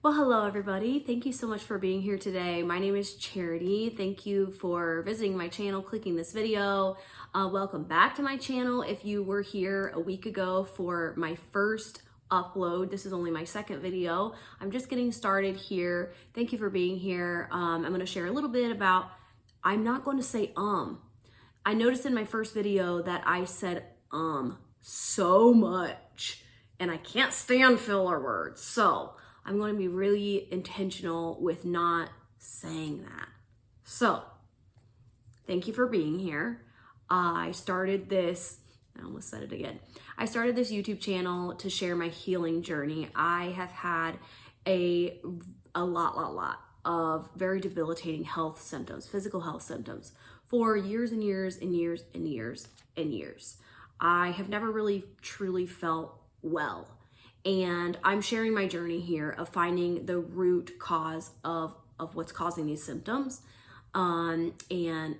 Well, hello everybody. Thank you so much for being here today. My name is Charity. Thank you for visiting my channel, clicking this video. Welcome back to my channel. If you were here a week ago for my first upload, this is only my second video. I'm just getting started here. Thank you for being here. I'm going to share a little bit about, I'm not going to say I noticed in my first video that I said so much, and I can't stand filler words. So I'm going to be really intentional with not saying that. So thank you for being here. I started this YouTube channel to share my healing journey. I have had a lot of very debilitating health symptoms, physical health symptoms for years and years and years and years and years. I have never really truly felt well. And I'm sharing my journey here of finding the root cause of what's causing these symptoms. And I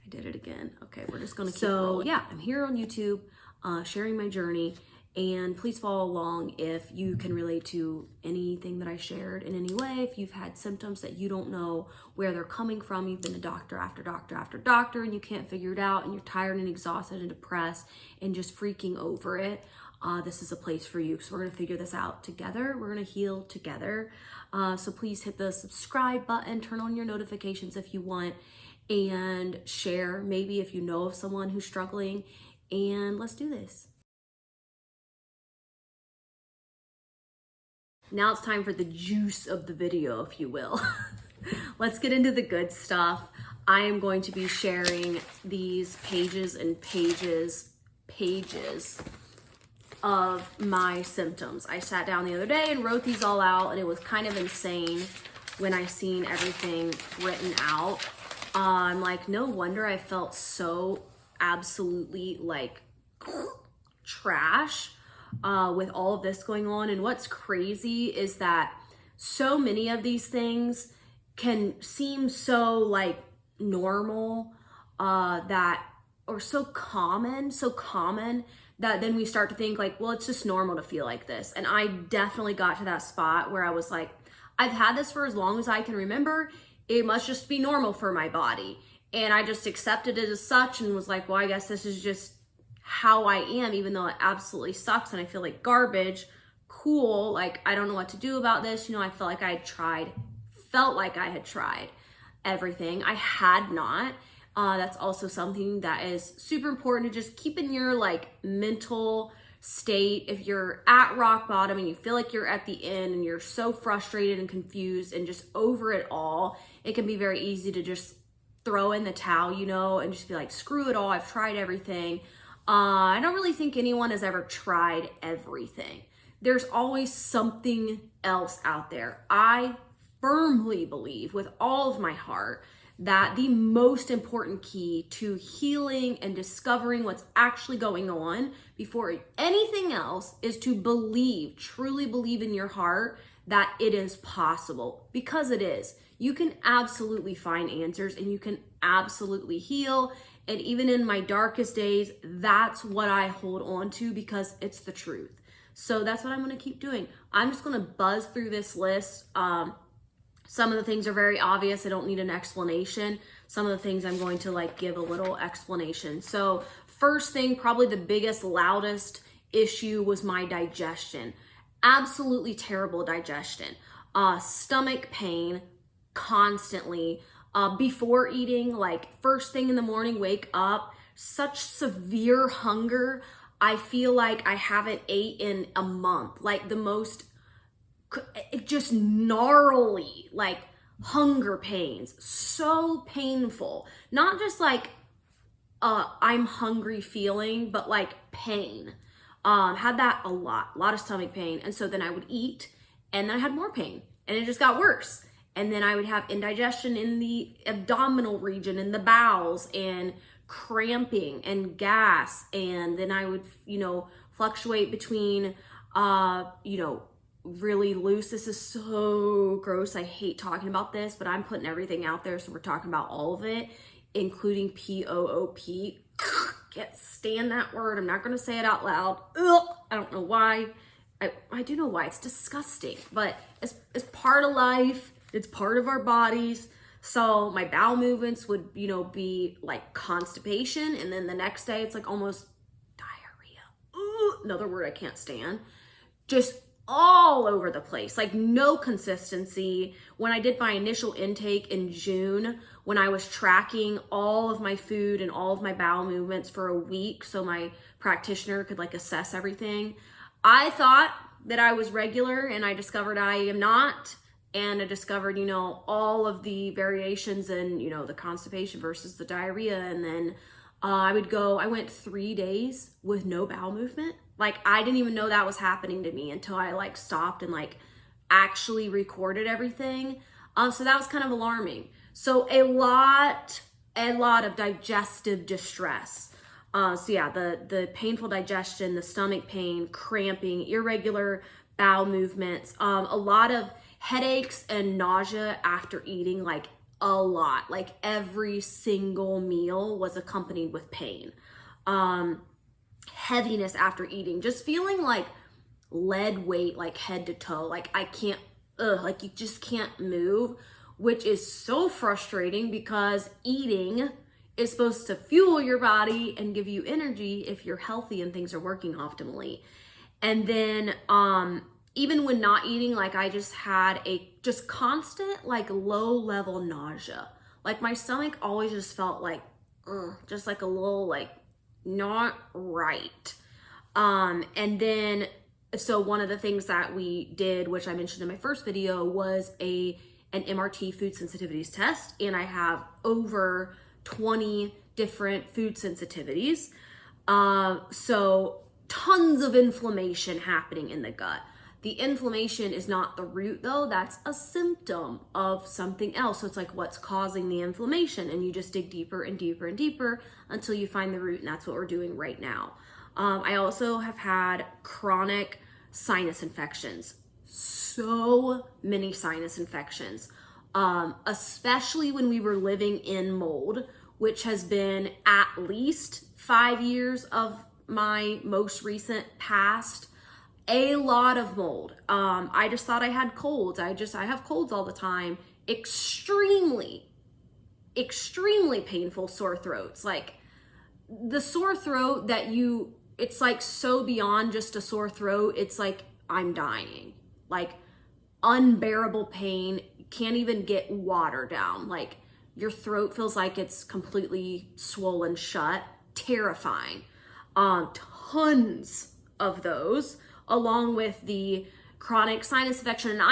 did it again. Okay, we're just gonna keep rolling. Yeah, I'm here on YouTube sharing my journey, and please follow along if you can relate to anything that I shared in any way. If you've had symptoms that you don't know where they're coming from, you've been to doctor after doctor after doctor and you can't figure it out, and you're tired and exhausted and depressed and just freaking over it. This is a place for you. So we're going to figure this out together. We're going to heal together. So please hit the subscribe button, turn on your notifications if you want, and share maybe if you know of someone who's struggling, and let's do this. Now it's time for the juice of the video, if you will. Let's get into the good stuff. I am going to be sharing these pages and pages of my symptoms. I sat down the other day and wrote these all out, and it was kind of insane when I seen everything written out. I'm like, no wonder I felt so absolutely like trash with all of this going on. And what's crazy is that so many of these things can seem so like normal, or so common that then we start to think like, well, it's just normal to feel like this. And I definitely got to that spot where I was like, I've had this for as long as I can remember. It must just be normal for my body. And I just accepted it as such and was like, well, I guess this is just how I am, even though it absolutely sucks and I feel like garbage. Cool, like I don't know what to do about this. I felt like I had tried everything. I had not. That's also something that is super important to just keep in your like mental state. If you're at rock bottom and you feel like you're at the end and you're so frustrated and confused and just over it all, it can be very easy to just throw in the towel, and just be like, screw it all. I've tried everything. I don't really think anyone has ever tried everything. There's always something else out there. I firmly believe with all of my heart that the most important key to healing and discovering what's actually going on before anything else is to truly believe in your heart that it is possible, because it is. You can absolutely find answers and you can absolutely heal. And even in my darkest days, that's what I hold on to because it's the truth. So that's what I'm going to keep doing. I'm just going to buzz through this list. Some of the things are very obvious. I don't need an explanation. Some of the things I'm going to like give a little explanation. So first thing, probably the biggest, loudest issue was my digestion. Absolutely terrible digestion. Stomach pain constantly. Before eating, like first thing in the morning, wake up, such severe hunger. I feel like I haven't ate in a month. Like the most just gnarly, like hunger pains, so painful. Not just like I'm hungry feeling, but like pain. Had that a lot of stomach pain. And so then I would eat and then I had more pain and it just got worse. And then I would have indigestion in the abdominal region, in the bowels, and cramping and gas. And then I would, fluctuate between, really loose. This is so gross. I hate talking about this, but I'm putting everything out there. So we're talking about all of it, including POOP. Can't stand that word. I'm not going to say it out loud. Ugh. I don't know why. I do know why. It's disgusting, but it's part of life. It's part of our bodies. So my bowel movements would, be like constipation. And then the next day it's like almost diarrhea. Ooh, another word I can't stand. Just all over the place, like no consistency. When I did my initial intake in June, when I was tracking all of my food and all of my bowel movements for a week so my practitioner could like assess everything, I thought that I was regular, and I discovered I am not. And I discovered, all of the variations in, the constipation versus the diarrhea. And then I went 3 days with no bowel movement. Like, I didn't even know that was happening to me until I like stopped and like actually recorded everything. So that was kind of alarming. So a lot of digestive distress. So yeah, the painful digestion, the stomach pain, cramping, irregular bowel movements, a lot of headaches and nausea after eating, like a lot. Like every single meal was accompanied with pain. Heaviness after eating, just feeling like lead weight, like head to toe, like I can't, like you just can't move, which is so frustrating because eating is supposed to fuel your body and give you energy if you're healthy and things are working optimally. And then even when not eating, like I just had a just constant like low level nausea. Like my stomach always just felt like just like a little like not right. And then so one of the things that we did, which I mentioned in my first video, was an MRT food sensitivities test, and I have over 20 different food sensitivities. So tons of inflammation happening in the gut. The inflammation is not the root though, that's a symptom of something else. So it's like, what's causing the inflammation? And you just dig deeper and deeper and deeper until you find the root, and that's what we're doing right now. I also have had chronic sinus infections. So many sinus infections, especially when we were living in mold, which has been at least 5 years of my most recent past. A lot of mold. I just thought I had colds. I have colds all the time. Extremely painful sore throats. Like the sore throat that it's like so beyond just a sore throat. It's like I'm dying. Like unbearable pain. Can't even get water down. Like your throat feels like it's completely swollen shut. Terrifying. Tons of those, along with the chronic sinus infection. And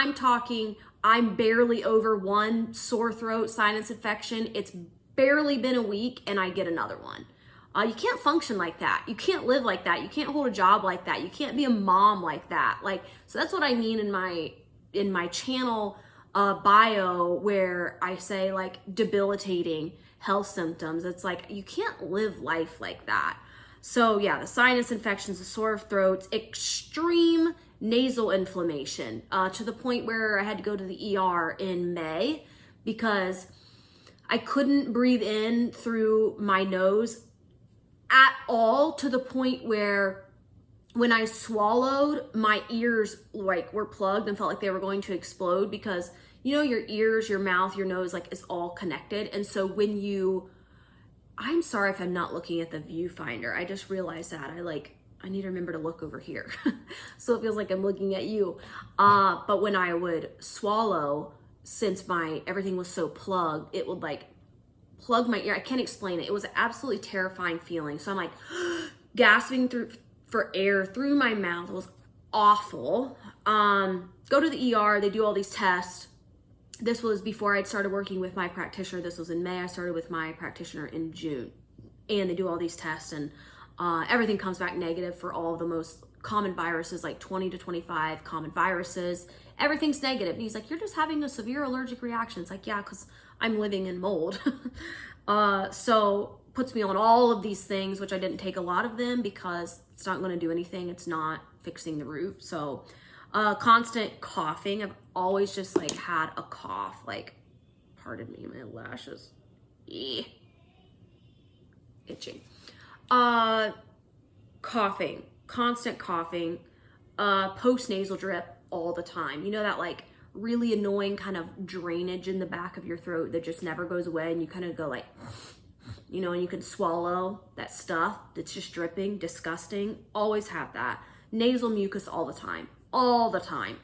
I'm barely over one sore throat sinus infection. It's barely been a week and I get another one. You can't function like that. You can't live like that. You can't hold a job like that. You can't be a mom like that. So that's what I mean in my channel bio, where I say like debilitating health symptoms. It's like, you can't live life like that. So yeah, the sinus infections, the sore throats, extreme nasal inflammation, to the point where I had to go to the ER in May because I couldn't breathe in through my nose at all, to the point where when I swallowed, my ears like were plugged and felt like they were going to explode, because your ears, your mouth, your nose, like is all connected. And so I'm sorry if I'm not looking at the viewfinder. I just realized that I need to remember to look over here. So it feels like I'm looking at you. But when I would swallow, since everything was so plugged, it would like plug my ear. I can't explain it. It was an absolutely terrifying feeling. So I'm like gasping for air through my mouth. It was awful. Go to the ER. They do all these tests. This was before I'd started working with my practitioner. This was in May. I started with my practitioner in June. And they do all these tests, and everything comes back negative for all of the most common viruses, like 20 to 25 common viruses. Everything's negative. And he's like, you're just having a severe allergic reaction. It's like, yeah, because I'm living in mold. So puts me on all of these things, which I didn't take a lot of them because it's not going to do anything. It's not fixing the root. So constant coughing. I've always just like had a cough, like, pardon me, my lashes, itching. Coughing, constant coughing, post nasal drip all the time. You know, that like really annoying kind of drainage in the back of your throat that just never goes away, and you kind of go like, you know, and you can swallow that stuff that's just dripping, disgusting. Always have that. Nasal mucus all the time,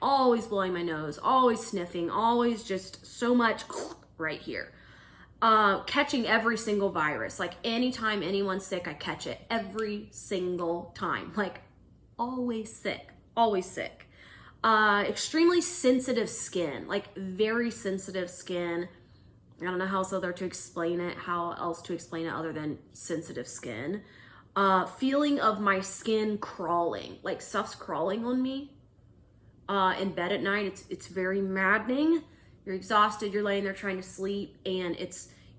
always blowing my nose, always sniffing, always just so much right here. Catching every single virus. Like anytime anyone's sick, I catch it every single time. Like always sick. Extremely sensitive skin, like very sensitive skin. I don't know how else to explain it, other than sensitive skin. Feeling of my skin crawling, like stuff's crawling on me in bed at night. It's very maddening. You're exhausted, you're laying there trying to sleep, and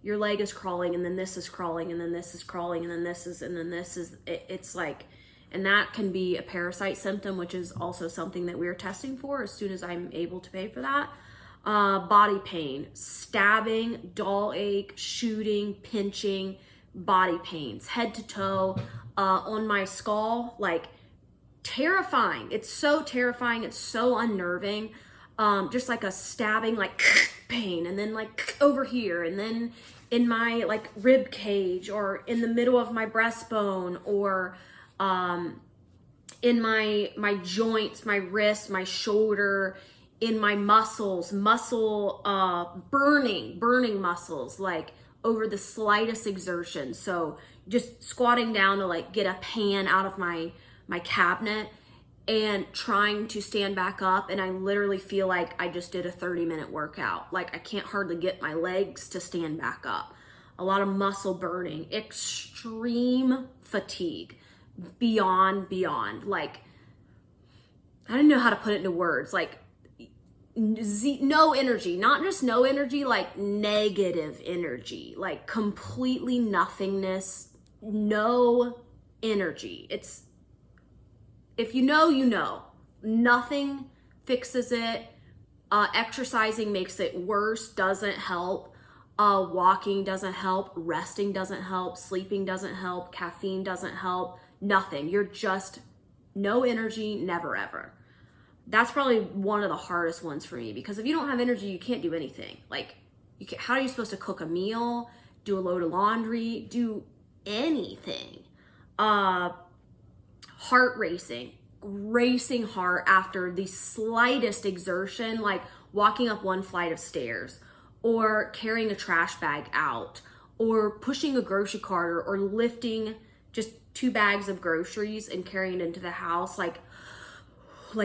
your leg is crawling, and then this is crawling, and then this is crawling, and then this is, it's like, and that can be a parasite symptom, which is also something that we're testing for as soon as I'm able to pay for that. Body pain, stabbing, dull ache, shooting, pinching, body pains, head to toe, on my skull, like terrifying. It's so terrifying. It's so unnerving. Just like a stabbing, like pain, and then like over here, and then in my like rib cage, or in the middle of my breastbone, or in my joints, my wrist, my shoulder, in my muscles, burning muscles, like over the slightest exertion. So just squatting down to like get a pan out of my cabinet and trying to stand back up, and I literally feel like I just did a 30-minute workout. Like I can't hardly get my legs to stand back up. A lot of muscle burning, extreme fatigue, beyond, like, I don't know how to put it into words, like no energy, not just no energy, like negative energy, like completely nothingness, no energy. It's, if you know, you know. Nothing fixes it. Exercising makes it worse, doesn't help. Walking doesn't help. Resting doesn't help. Sleeping doesn't help. Caffeine doesn't help. Nothing. You're just no energy, never ever. That's probably one of the hardest ones for me, because if you don't have energy, you can't do anything. Like, how are you supposed to cook a meal, do a load of laundry, do anything? Heart racing heart after the slightest exertion, like walking up one flight of stairs, or carrying a trash bag out, or pushing a grocery cart, or lifting just 2 bags of groceries and carrying it into the house, like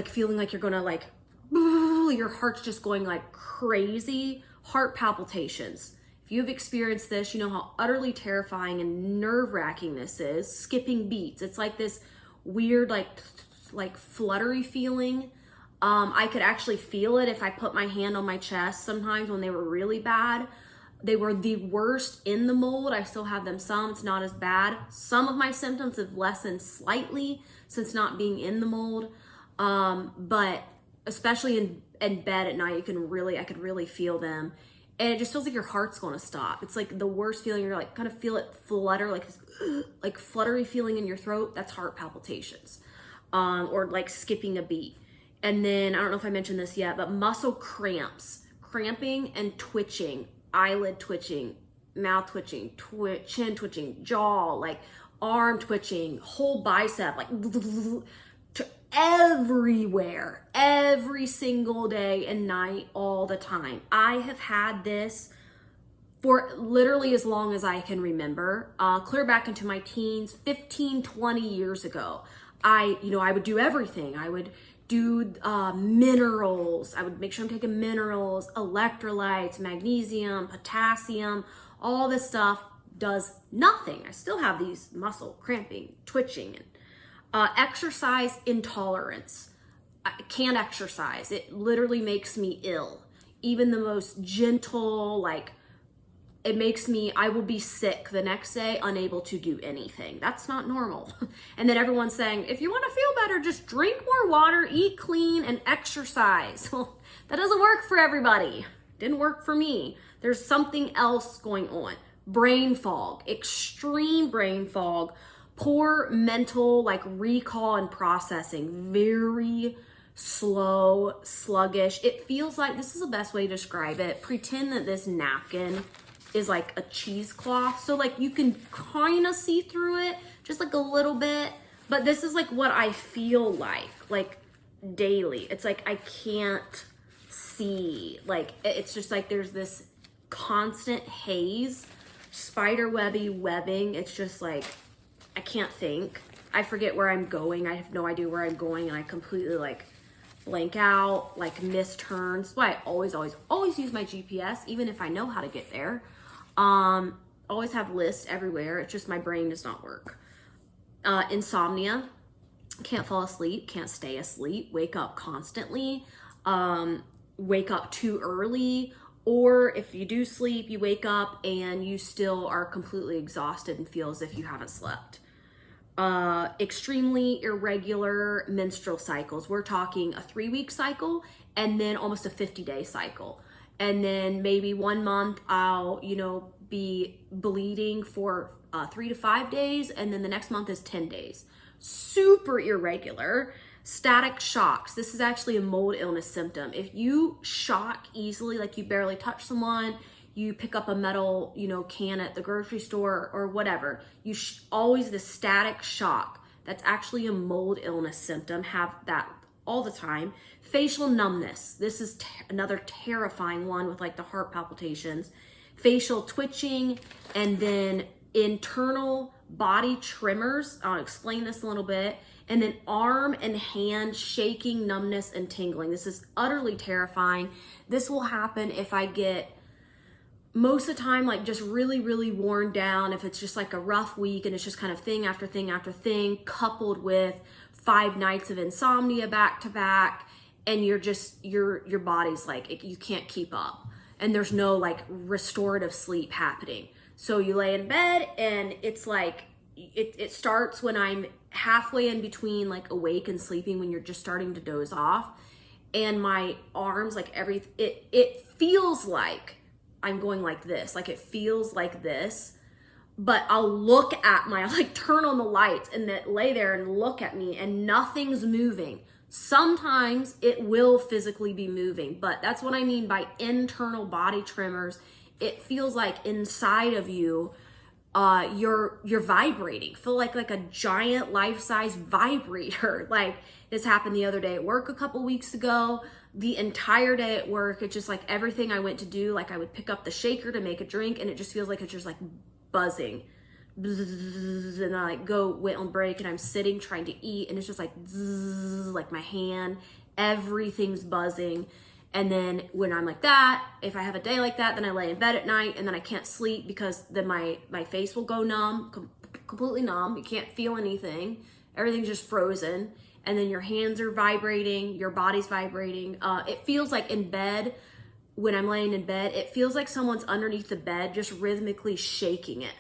feeling like you're gonna like, your heart's just going like crazy. Heart palpitations. If you've experienced this, you know how utterly terrifying and nerve-wracking this is. Skipping beats. It's like this weird, like fluttery feeling. I could actually feel it if I put my hand on my chest sometimes when they were really bad. They were the worst in the mold. I still have them some. It's not as bad. Some of my symptoms have lessened slightly since not being in the mold. But especially in bed at night, I could really feel them. And it just feels like your heart's going to stop. It's like the worst feeling. You're like, kind of feel it flutter, like this, like fluttery feeling in your throat. That's heart palpitations. Or like skipping a beat. And then, I don't know if I mentioned this yet, but muscle cramps, cramping and twitching, eyelid twitching, mouth twitching, chin twitching, jaw, like arm twitching, whole bicep, like everywhere, every single day and night, all the time. I have had this for literally as long as I can remember, clear back into my teens, 15, 20 years ago. I would do everything. I would do minerals. I would make sure I'm taking minerals, electrolytes, magnesium, potassium, all this stuff does nothing. I still have these muscle cramping, twitching, and exercise intolerance. I can't exercise. It literally makes me ill. Even the most gentle, like, I will be sick the next day, unable to do anything. That's not normal. And then everyone's saying, if you want to feel better, just drink more water, eat clean, and exercise. Well, that doesn't work for everybody. Didn't work for me. There's something else going on. Brain fog, extreme brain fog, poor mental like recall and processing, very slow, sluggish. It feels like, this is the best way to describe it. Pretend that this napkin is like a cheesecloth. So like you can kind of see through it, just like a little bit, but this is like what I feel like daily. It's like I can't see, like it's just like there's this constant haze, spider webby webbing. It's just like I can't think. I forget where I'm going. I have no idea where I'm going, and I completely like blank out, like miss turns. That's why I always use my GPS, even if I know how to get there. Always have lists everywhere. It's just my brain does not work. Insomnia, can't fall asleep, can't stay asleep, wake up constantly, wake up too early, or if you do sleep, you wake up and you still are completely exhausted and feel as if you haven't slept. Extremely irregular menstrual cycles. We're talking a 3-week cycle and then almost a 50-day cycle. And then maybe 1 month I'll, be bleeding for 3 to 5 days, and then the next month is 10 days. Super irregular. Static shocks. This is actually a mold illness symptom. If you shock easily, like you barely touch someone, you pick up a metal, can at the grocery store or whatever, always the static shock. That's actually a mold illness symptom. Have that all the time. Facial numbness. This is another terrifying one with like the heart palpitations. Facial twitching, and then internal body tremors. I'll explain this a little bit. And then arm and hand shaking, numbness, and tingling. This is utterly terrifying. This will happen if I get, most of the time, like just really, really worn down. If it's just like a rough week and it's just kind of thing after thing after thing, coupled with 5 nights of insomnia back to back, and you're just, your body's like, you can't keep up. And there's no like restorative sleep happening. So you lay in bed and it's like, it starts when I'm halfway in between like awake and sleeping, when you're just starting to doze off. And my arms, like it feels like I'm going like this, like it feels like this, but I'll look at like turn on the lights and then lay there and look at me and nothing's moving. Sometimes it will physically be moving, but that's what I mean by internal body tremors. It feels like inside of you, you're vibrating. Feel like a giant life-size vibrator. Like this happened the other day at work a couple weeks ago. The entire day at work, it's just like everything I went to do, like I would pick up the shaker to make a drink, and it just feels like it's just like buzzing. And I went on break, and I'm sitting trying to eat, and it's just like zzz, like my hand, everything's buzzing. And then when I'm like that, if I have a day like that, then I lay in bed at night and then I can't sleep because then my face will go numb, completely numb. You can't feel anything. Everything's just frozen. And then your hands are vibrating, your body's vibrating. It feels like in bed, when I'm laying in bed, it feels like someone's underneath the bed just rhythmically shaking it.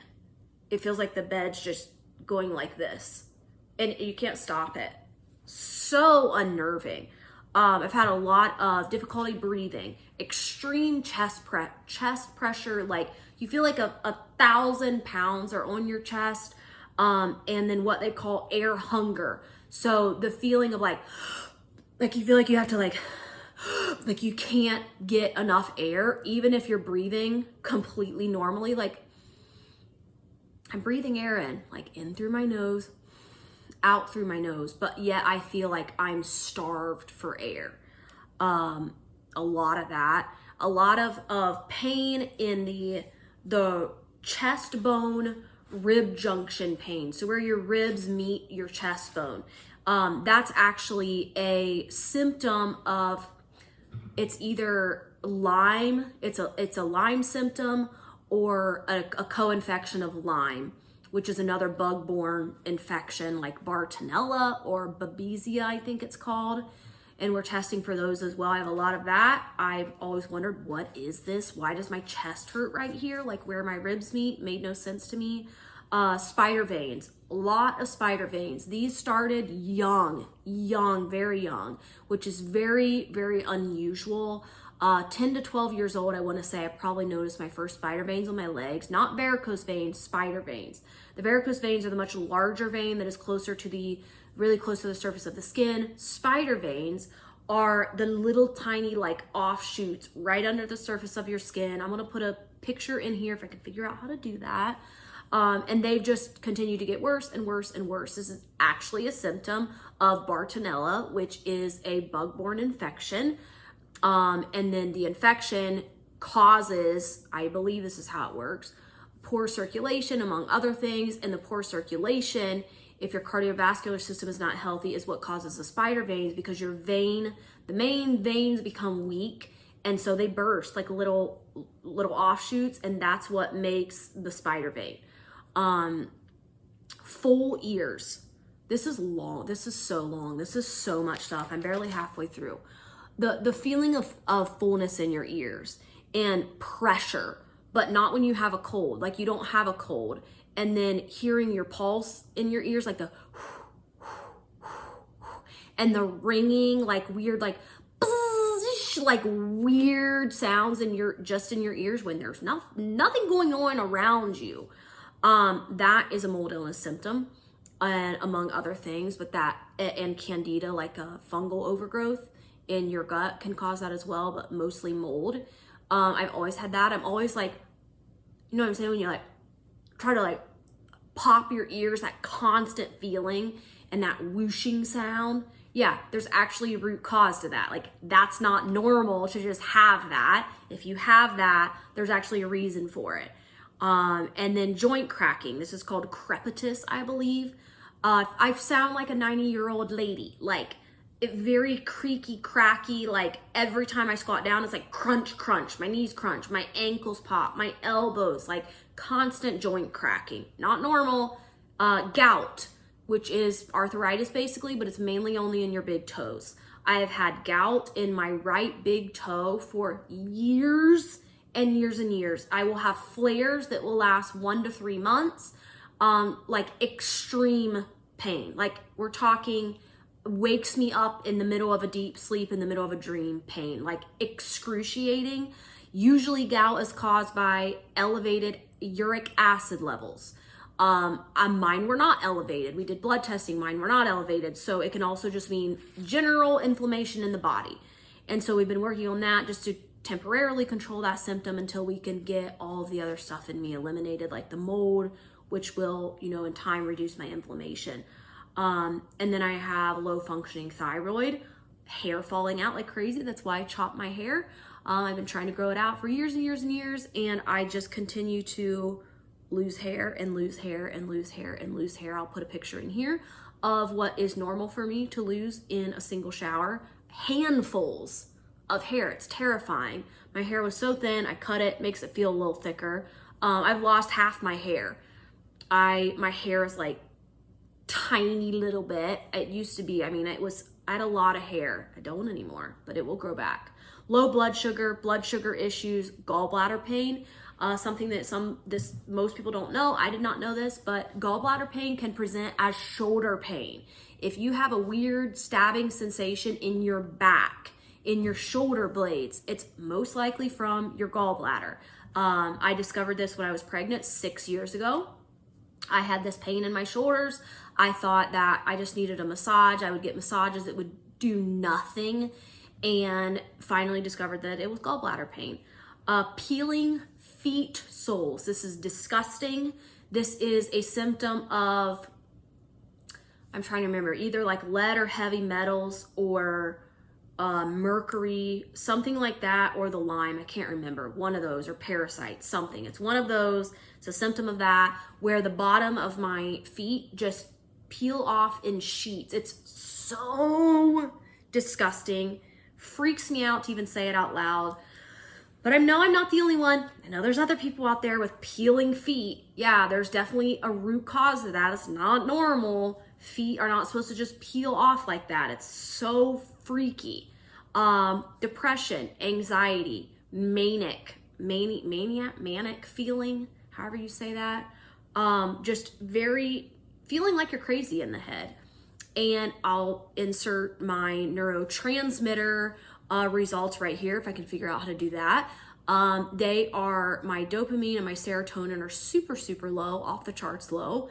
It feels like the bed's just going like this and you can't stop it. So unnerving. I've had a lot of difficulty breathing, extreme chest pressure, like you feel like 1,000 pounds are on your chest, and then what they call air hunger. So the feeling of like you feel like you have to like you can't get enough air, even if you're breathing completely normally. Like I'm breathing air in through my nose, out through my nose, but yet I feel like I'm starved for air. A lot of that, a lot of pain in the chest bone rib junction pain. So where your ribs meet your chest bone. That's actually a symptom of, it's either Lyme, it's a Lyme symptom, or a co-infection of Lyme, which is another bug-borne infection like Bartonella or Babesia, I think it's called. And we're testing for those as well. I have a lot of that. I've always wondered, what is this? Why does my chest hurt right here? Like where my ribs meet, made no sense to me. Spider veins, a lot of spider veins. These started young, very young, which is very, very unusual. 10 to 12 years old, I want to say I probably noticed my first spider veins on my legs, not varicose veins, spider veins. The varicose veins are the much larger vein that is really close to the surface of the skin. Spider veins are the little tiny like offshoots right under the surface of your skin. I'm going to put a picture in here if I can figure out how to do that. And they've just continued to get worse and worse and worse. This is actually a symptom of Bartonella, which is a bug-borne infection. And then the infection causes, I believe this is how it works, poor circulation, among other things. And the poor circulation, if your cardiovascular system is not healthy, is what causes the spider veins, because the main veins become weak. And so they burst like little offshoots, and that's what makes the spider vein. Full ears. This is long. This is so long. This is so much stuff. I'm barely halfway through. The feeling of fullness in your ears and pressure, but not when you have a cold. Like you don't have a cold. And then hearing your pulse in your ears, like the and the ringing, like weird, like weird sounds in your ears when there's nothing going on around you. That is a mold illness symptom, and among other things, but that and candida, like a fungal overgrowth in your gut, can cause that as well, but mostly mold. I've always had that. I'm always like, you know what I'm saying, when you like try to like pop your ears, that constant feeling and that whooshing sound. Yeah, there's actually a root cause to that. Like that's not normal to just have that. If you have that, there's actually a reason for it. And then joint cracking. This is called crepitus, I believe. I sound like a 90-year-old lady, like very creaky, cracky. Like every time I squat down, it's like crunch, crunch. My knees crunch, my ankles pop, my elbows, like constant joint cracking. Not normal. Gout, which is arthritis basically, but it's mainly only in your big toes. I have had gout in my right big toe for years and years and years. I will have flares that will last 1 to 3 months, like extreme pain. Like we're talking wakes me up in the middle of a deep sleep, in the middle of a dream pain, like excruciating. Usually gout is caused by elevated uric acid levels. Mine were not elevated. We did blood testing. Mine were not elevated. So it can also just mean general inflammation in the body. And so we've been working on that just to temporarily control that symptom until we can get all of the other stuff in me eliminated, like the mold, which will, in time reduce my inflammation. And then I have low functioning thyroid, hair falling out like crazy. That's why I chop my hair. I've been trying to grow it out for years and years and years. And I just continue to lose hair and lose hair and lose hair and lose hair. I'll put a picture in here of what is normal for me to lose in a single shower. Handfuls of hair. It's terrifying. My hair was so thin, I cut it, makes it feel a little thicker. I've lost half my hair. My hair is like tiny little bit. It used to be, I had a lot of hair. I don't anymore, but it will grow back. Low blood sugar issues, gallbladder pain. Something that most people don't know. I did not know this, but gallbladder pain can present as shoulder pain. If you have a weird stabbing sensation in your back, in your shoulder blades, it's most likely from your gallbladder. I discovered this when I was pregnant 6 years ago. I had this pain in my shoulders. I thought that I just needed a massage. I would get massages that would do nothing, and finally discovered that it was gallbladder pain. Peeling feet soles. This is disgusting. This is a symptom of, I'm trying to remember, either like lead or heavy metals or mercury, something like that, or the Lyme. I can't remember. One of those, or parasites, something. It's one of those. It's a symptom of that, where the bottom of my feet just peel off in sheets. It's so disgusting. Freaks me out to even say it out loud. But I know I'm not the only one. I know there's other people out there with peeling feet. Yeah, there's definitely a root cause to that. It's not normal. Feet are not supposed to just peel off like that. It's so freaky. Depression, anxiety, manic feeling, however you say that. Just very feeling like you're crazy in the head. And I'll insert my neurotransmitter results right here if I can figure out how to do that. They are, my dopamine and my serotonin are super, super low, off the charts low,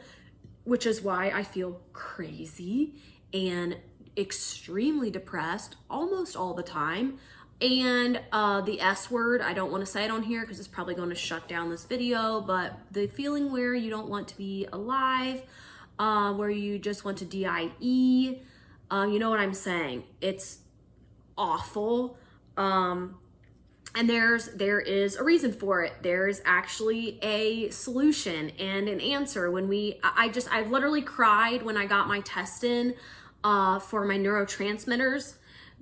which is why I feel crazy and extremely depressed almost all the time. And the S word, I don't want to say it on here because it's probably going to shut down this video, but the feeling where you don't want to be alive, where you just want to DIE, you know what I'm saying? It's awful. And there is a reason for it. There's actually a solution and an answer. When I literally cried when I got my test in for my neurotransmitters,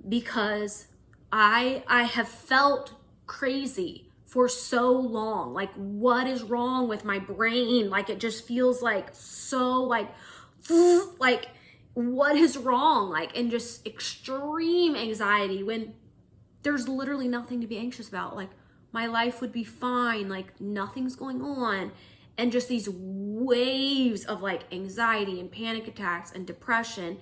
because I have felt crazy for so long. Like, what is wrong with my brain? Like, it just feels like so like what is wrong? Like, and just extreme anxiety when there's literally nothing to be anxious about. Like, my life would be fine. Like, nothing's going on. And just these waves of like anxiety and panic attacks and depression.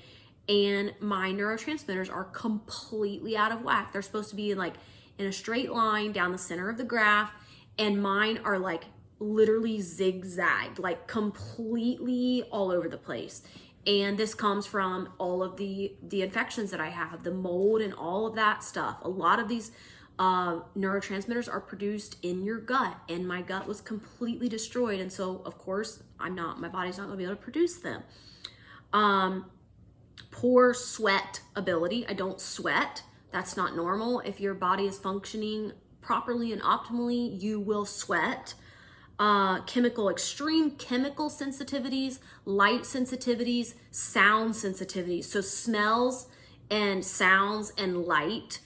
And my neurotransmitters are completely out of whack. They're supposed to be like in a straight line down the center of the graph. And mine are like literally zigzagged, like completely all over the place. And this comes from all of the infections that I have, the mold and all of that stuff. A lot of these neurotransmitters are produced in your gut, and my gut was completely destroyed. And so, of course, my body's not gonna be able to produce them. Poor sweat ability. I don't sweat. That's not normal. If your body is functioning properly and optimally, you will sweat. Extreme chemical sensitivities, light sensitivities, sound sensitivities. So smells and sounds and light,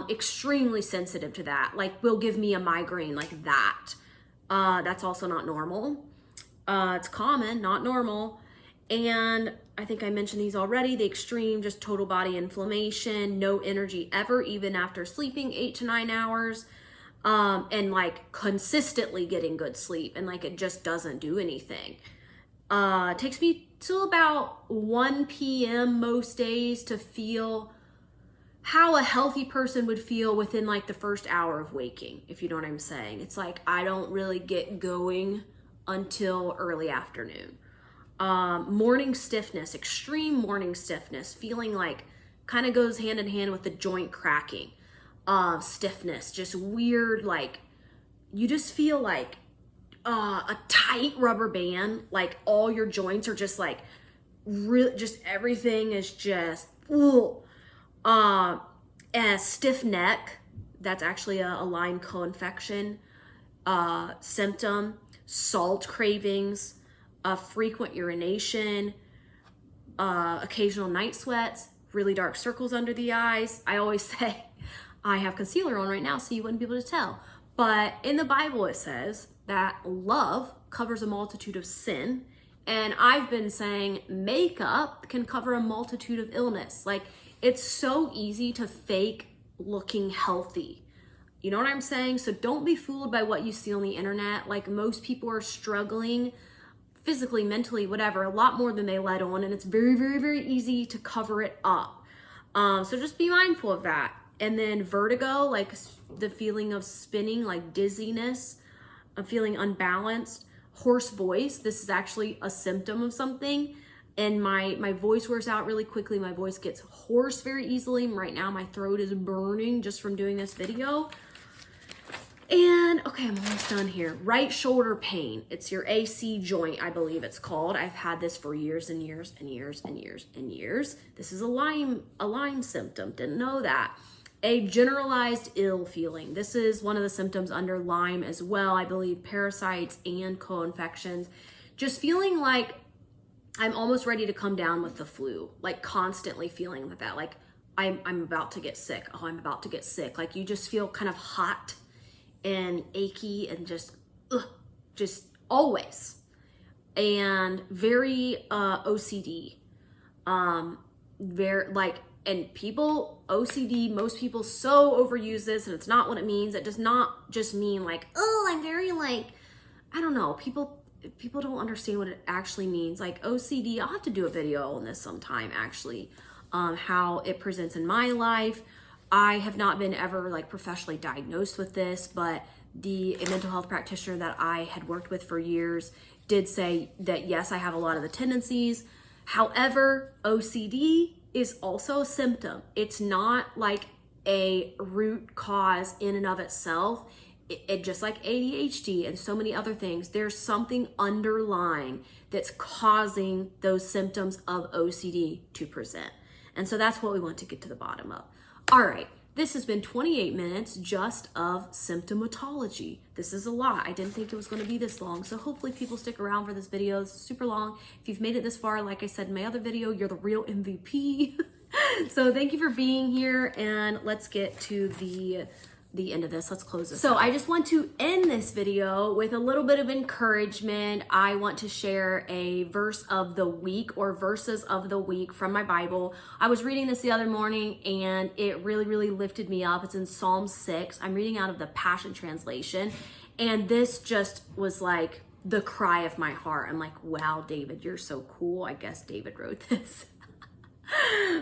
extremely sensitive to that. Like, will give me a migraine like that. That's also not normal. It's common, not normal. And I think I mentioned these already. The extreme, just total body inflammation, no energy ever, even after sleeping 8 to 9 hours. And like consistently getting good sleep, and like it just doesn't do anything. It takes me till about 1 p.m. most days to feel how a healthy person would feel within like the first hour of waking, if you know what I'm saying. It's like I don't really get going until early afternoon. Morning stiffness, extreme morning stiffness, feeling like kind of goes hand in hand with the joint cracking. Stiffness, just weird, like you just feel like a tight rubber band, like all your joints are just like just everything is just a stiff neck. That's actually a Lyme co-infection symptom. Salt cravings, frequent urination, occasional night sweats, really dark circles under the eyes. I always say I have concealer on right now, so you wouldn't be able to tell. But in the Bible, it says that love covers a multitude of sin. And I've been saying makeup can cover a multitude of illness. Like, it's so easy to fake looking healthy. You know what I'm saying? So don't be fooled by what you see on the internet. Like, most people are struggling physically, mentally, whatever, a lot more than they let on. And it's very, very, very easy to cover it up. So just be mindful of that. And then vertigo, like the feeling of spinning, like dizziness, of feeling unbalanced. Hoarse voice, this is actually a symptom of something. And my voice wears out really quickly. My voice gets hoarse very easily. Right now my throat is burning just from doing this video. And okay, I'm almost done here. Right shoulder pain. It's your AC joint, I believe it's called. I've had this for years and years and years and years and years. This is a Lyme symptom. Didn't know that. A generalized ill feeling. This is one of the symptoms under Lyme as well. I believe parasites and co-infections. Just feeling like I'm almost ready to come down with the flu. Like constantly feeling like that. Like I'm about to get sick. Oh, I'm about to get sick. Like you just feel kind of hot and achy and just always. And very OCD. Very like, and people, OCD, most people so overuse this, and it's not what it means. It does not just mean like, oh, I'm very like, I don't know. People don't understand what it actually means. Like OCD, I'll have to do a video on this sometime actually, how it presents in my life. I have not been ever like professionally diagnosed with this, but a mental health practitioner that I had worked with for years did say that yes, I have a lot of the tendencies. However, OCD is also a symptom. It's not like a root cause in and of itself. It just like ADHD and so many other things, there's something underlying that's causing those symptoms of OCD to present. And so that's what we want to get to the bottom of. All right, this has been 28 minutes just of symptomatology. This is a lot. I didn't think it was going to be this long, so hopefully people stick around for this video. This is super long. If you've made it this far, like I said in my other video, you're the real MVP. So thank you for being here, and let's get to the end of this. Let's close this. So I just want to end this video with a little bit of encouragement. I want to share a verse of the week or verses of the week from my Bible. I was reading this the other morning and it really, really lifted me up. It's in Psalm 6. I'm reading out of the Passion Translation. And this just was like the cry of my heart. I'm like, wow, David, you're so cool. I guess David wrote this.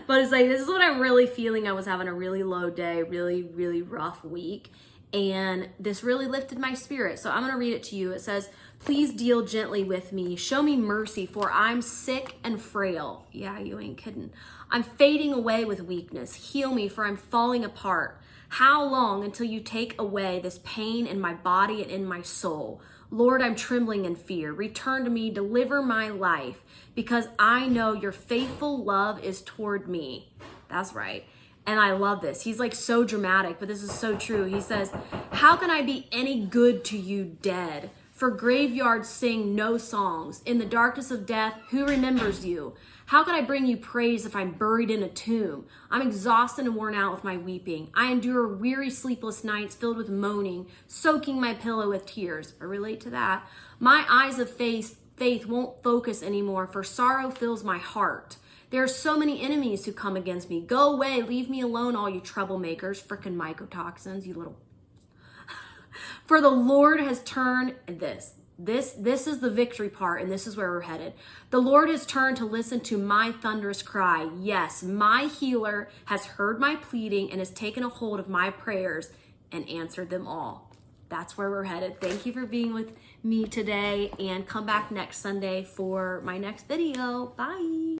But it's like, this is what I'm really feeling. I was having a really low day, really, really rough week. And this really lifted my spirit. So I'm going to read it to you. It says, please deal gently with me. Show me mercy, for I'm sick and frail. Yeah, you ain't kidding. I'm fading away with weakness. Heal me, for I'm falling apart. How long until you take away this pain in my body and in my soul? Lord, I'm trembling in fear. Return to me, deliver my life, because I know your faithful love is toward me. That's right. And I love this. He's like so dramatic, but this is so true. He says, how can I be any good to you dead? For graveyards sing no songs. In the darkness of death, who remembers you? How can I bring you praise if I'm buried in a tomb? I'm exhausted and worn out with my weeping. I endure weary, sleepless nights filled with moaning, soaking my pillow with tears. I relate to that. My eyes of faith won't focus anymore, for sorrow fills my heart. There are so many enemies who come against me. Go away, leave me alone, all you troublemakers, frickin' mycotoxins, you little... For the Lord has turned this. This is the victory part, and this is where we're headed. The Lord has turned to listen to my thunderous cry. Yes, my healer has heard my pleading and has taken a hold of my prayers and answered them all. That's where we're headed. Thank you for being with me today, and come back next Sunday for my next video. Bye.